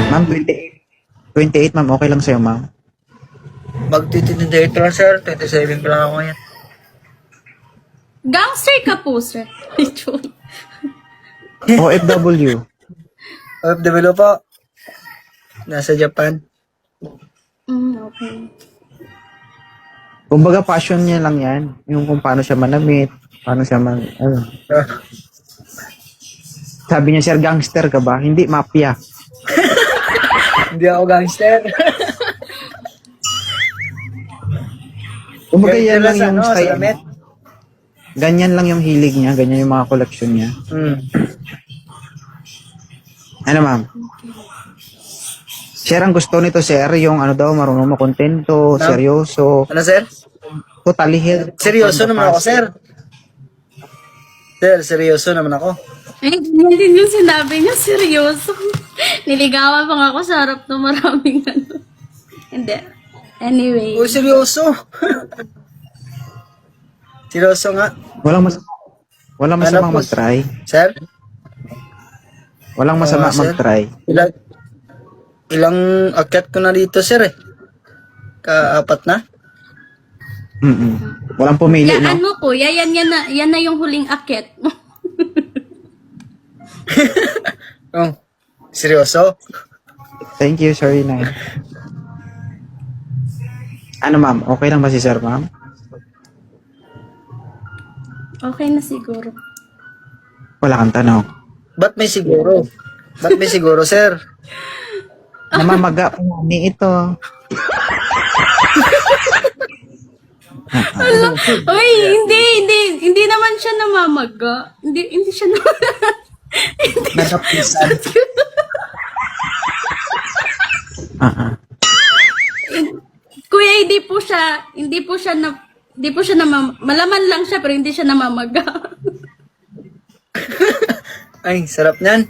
Ma'am, 28 ma'am. Okay lang sa'yo, ma'am. Mag-28 lang, sir. 27 pa lang ako ngayon. Gangster ka po, sir. Joke. OFW. OFW po. Nasa Japan. Okay. Kumbaga, passion niya lang yan. Yung kung paano siya manamit, paano siya Ah, Sabi niya, sir, gangster ka ba? Hindi, mafia. Hindi ako gangster. Kumbaga, yan lang sa yung sa style. damit. Ganyan lang yung hilig niya, ganyan yung mga collection niya. Ano, ma'am? Sir, ang gusto nito, sir, yung ano daw, marunong makontento, Ma'am? seryoso, Ano, sir? totally health. Seryoso naman ako, sir. Sir, seryoso naman ako. Ay, hindi din yung sinabi niya, seryoso. Niligawan pa nga ako sa harap ng maraming ano. Hindi. Anyway. Uy, seryoso. Seryoso nga. Walang masamang Ano po? mag-try. Sir? Walang masama Sir? mag-try. Ilang akyat ko na dito, sir, eh. Kaapat na? Walang pumili, Yan no? mo po, yan na yung huling akit mo. Oh, seryoso? Thank you, sorry na. Ano, ma'am? Okay lang ba si sir, ma'am? Okay na siguro. Wala kang tanong. Ba't may siguro? Ba't may siguro, sir? Namamaga po ni ito. Uy, hindi naman siya namamaga. Hindi siya Nakapisan. Kuya, hindi po siya malaman lang siya pero hindi siya namamaga. Ay, sarap niyan.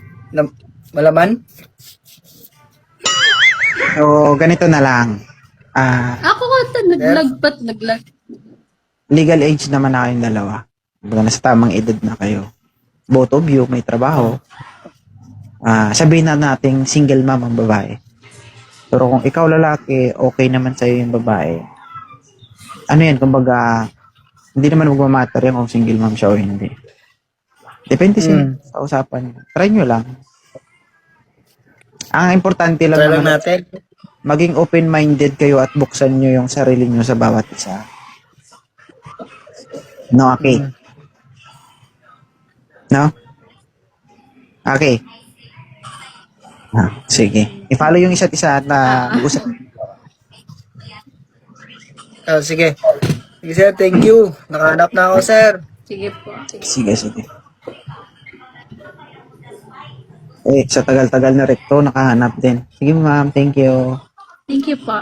Malaman? So, ganito na lang. Ako ata naglag. Legal age naman na kayong dalawa. Kumbaga, nasa tamang edad na kayo. Both of you, may trabaho. Sabihin na nating single mom ang babae. Pero kung ikaw lalaki, okay naman sa'yo yung babae. Ano yan, kumbaga, hindi naman magmamatter yan kung single mom siya o hindi. Depende sa usapan. Try nyo lang. Ang importante lang Try lang naman, natin. maging open-minded kayo at buksan nyo yung sarili nyo sa bawat isa. No, okay. No? Okay. Sige. I-follow yung isa't isa at mag-usap. Oh, sige. Sige, sir. Thank you. Nakahanap na ako, sir. Sige po. Sige. Sa tagal-tagal na rekto, nakahanap din. Sige, ma'am. Thank you. Thank you po.